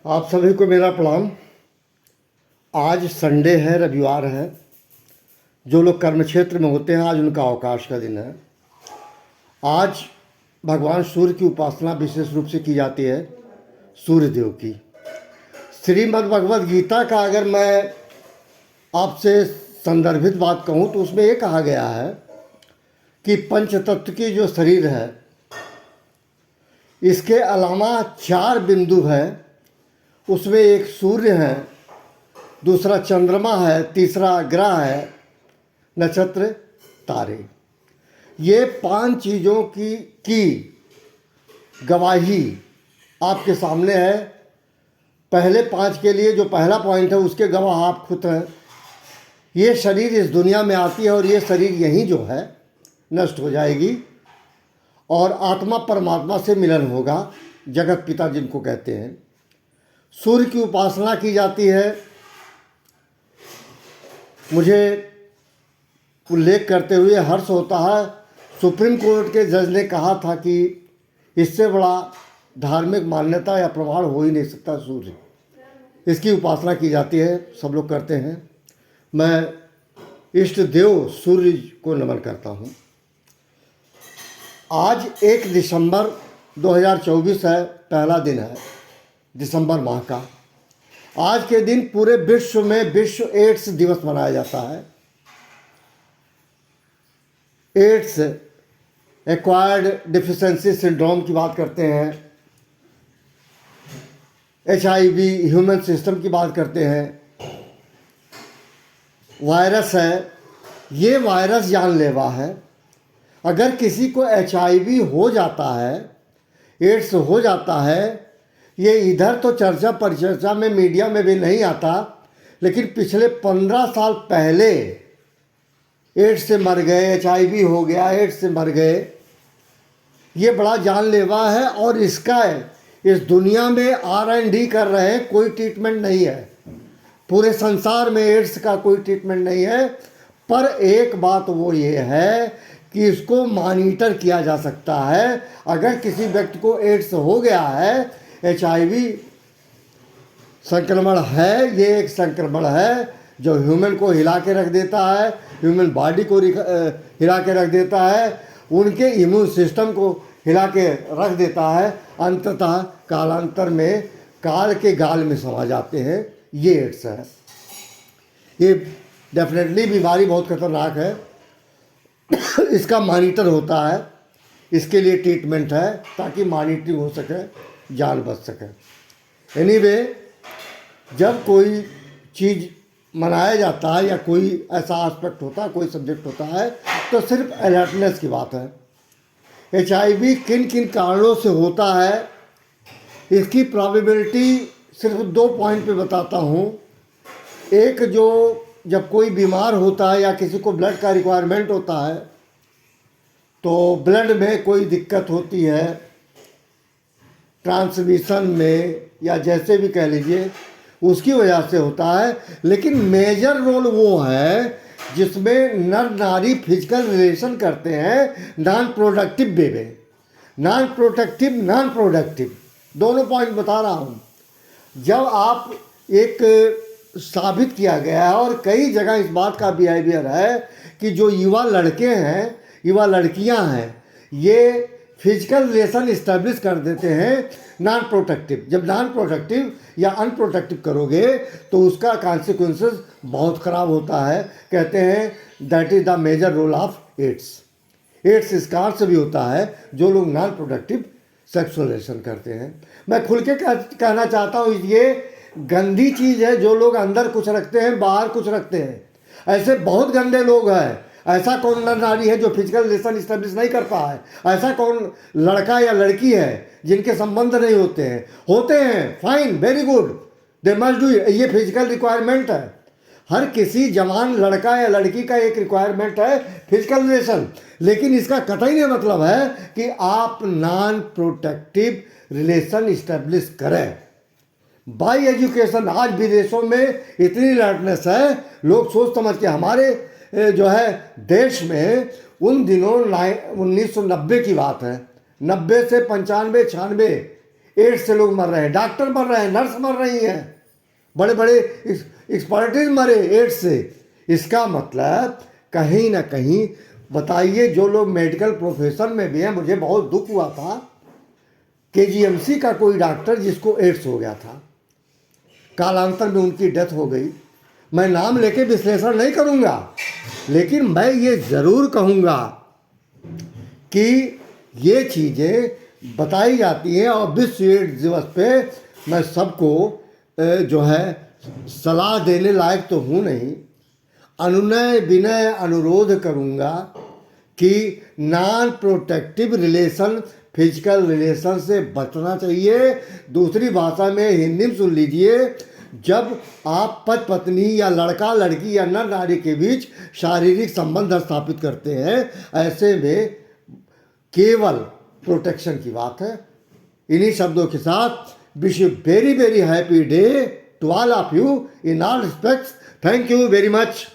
आप सभी को मेरा प्रणाम। आज संडे है, रविवार है। जो लोग कर्म क्षेत्र में होते हैं आज उनका अवकाश का दिन है। आज भगवान सूर्य की उपासना विशेष रूप से की जाती है, सूर्य देव की। श्रीमद् भगवद गीता का अगर मैं आपसे संदर्भित बात कहूँ तो उसमें ये कहा गया है कि पंच तत्व की जो शरीर है इसके अलावा 4 बिंदु है। उसमें एक सूर्य है, दूसरा चंद्रमा है, तीसरा ग्रह है, नक्षत्र, तारे। ये 5 चीज़ों की गवाही आपके सामने है। पहले 5 के लिए जो पहला पॉइंट है उसके गवाह आप खुद हैं। ये शरीर इस दुनिया में आती है और ये शरीर यहीं जो है नष्ट हो जाएगी और आत्मा परमात्मा से मिलन होगा, जगत पिता जिनको कहते हैं। सूर्य की उपासना की जाती है। मुझे उल्लेख करते हुए हर्ष होता है, सुप्रीम कोर्ट के जज ने कहा था कि इससे बड़ा धार्मिक मान्यता या प्रमाण हो ही नहीं सकता। सूर्य, इसकी उपासना की जाती है, सब लोग करते हैं। मैं इष्ट देव सूर्य को नमन करता हूँ। आज 1 दिसंबर 2024 है, पहला दिन है दिसंबर माह का। आज के दिन पूरे विश्व में विश्व एड्स दिवस मनाया जाता है। एड्स, एक्वायर्ड डिफिशिएंसी सिंड्रोम की बात करते हैं, HIV, ह्यूमन सिस्टम की बात करते हैं। वायरस है, ये वायरस जानलेवा है। अगर किसी को HIV हो जाता है, एड्स हो जाता है, ये इधर तो चर्चा परिचर्चा में, मीडिया में भी नहीं आता, लेकिन पिछले 15 साल पहले एड्स से मर गए, HIV हो गया, एड्स से मर गए। ये बड़ा जानलेवा है और इसका इस दुनिया में R&D कर रहे हैं, कोई ट्रीटमेंट नहीं है। पूरे संसार में एड्स का कोई ट्रीटमेंट नहीं है। पर एक बात वो ये है कि इसको मॉनिटर किया जा सकता है। अगर किसी व्यक्ति को एड्स हो गया है, HIV संक्रमण है, ये एक संक्रमण है जो ह्यूमन को हिला के रख देता है, ह्यूमन बॉडी को हिला के रख देता है, उनके इम्यून सिस्टम को हिला के रख देता है। अंततः कालांतर में काल के गाल में समा जाते हैं। ये एड्स है। ये डेफिनेटली बीमारी बहुत खतरनाक है। इसका मॉनिटर होता है, इसके लिए ट्रीटमेंट है ताकि मॉनिटरिंग हो सके, जान बच सके। एनीवे, जब कोई चीज़ मनाया जाता है या कोई ऐसा एस्पेक्ट होता है, कोई सब्जेक्ट होता है, तो सिर्फ अलर्टनेस की बात है। HIV किन किन कारणों से होता है, इसकी प्रोबेबिलिटी सिर्फ 2 पॉइंट पे बताता हूँ। एक, जो जब कोई बीमार होता है या किसी को ब्लड का रिक्वायरमेंट होता है तो ब्लड में कोई दिक्कत होती है, ट्रांसमिशन में या जैसे भी कह लीजिए, उसकी वजह से होता है। लेकिन मेजर रोल वो है जिसमें नर नारी फिजिकल रिलेशन करते हैं नॉन प्रोडक्टिव वे में। नॉन प्रोडक्टिव, नॉन प्रोडक्टिव दोनों पॉइंट बता रहा हूँ। जब आप एक साबित किया गया है और कई जगह इस बात का बिहेवियर है कि जो युवा लड़के हैं, युवा लड़कियां हैं, ये फिजिकल रिलेशन इस्टेब्लिश कर देते हैं नॉन प्रोटेक्टिव। जब नॉन प्रोटेक्टिव या अनप्रोटेक्टिव करोगे तो उसका कॉन्सिक्वेंसेस बहुत ख़राब होता है। कहते हैं that is the major role of aids. Aids इस कारण से भी होता है जो लोग नॉन प्रोटेक्टिव सेक्सुअल रिलेशन करते हैं। मैं खुल के कहना चाहता हूँ, ये गंदी चीज़ है। जो लोग अंदर कुछ रखते हैं, बाहर कुछ रखते हैं। ऐसे बहुत गंदे लोग हैं। ऐसा कौन नर नारी है जो फिजिकल रिलेशन इस्टेब्लिश नहीं कर पाए? ऐसा कौन लड़का या लड़की है जिनके संबंध नहीं होते हैं? होते हैं, fine, very good, they must do. ये फिजिकल रिक्वायरमेंट है। हर किसी जवान लड़का या लड़की का एक रिक्वायरमेंट है फिजिकल रिलेशन। लेकिन इसका कतई नहीं मतलब है कि आप नॉन प्रोटेक्टिव रिलेशन इस्टेब्लिश करें। बाई एजुकेशन आज विदेशों में इतनी अलर्टनेस है, लोग सोच समझ के, हमारे जो है देश में उन दिनों 1990 की बात है, 90 से 95, 96 एड्स से लोग मर रहे हैं, डॉक्टर मर रहे हैं, नर्स मर रही हैं, बड़े बड़े एक्सपर्टिस मरे एड्स से। इसका मतलब कहीं ना कहीं बताइए, जो लोग मेडिकल प्रोफेशन में भी हैं, मुझे बहुत दुख हुआ था, केजीएमसी का कोई डॉक्टर जिसको एड्स हो गया था, कालांतर में उनकी डेथ हो गई। मैं नाम लेके विश्लेषण नहीं करूंगा, लेकिन मैं ये ज़रूर कहूँगा कि ये चीज़ें बताई जाती हैं। और विश्व एड्स दिवस पे मैं सबको जो है सलाह देने लायक तो हूँ नहीं, अनुनय विनय अनुरोध करूँगा कि non protective relation, physical relation से बचना चाहिए। दूसरी भाषा में हिंदी में सुन लीजिए, जब आप पति पत्नी या लड़का लड़की या नर नारी के बीच शारीरिक संबंध स्थापित करते हैं, ऐसे में केवल प्रोटेक्शन की बात है। इन्हीं शब्दों के साथ wish you very very happy day to all of you in all respects. Thank you very much.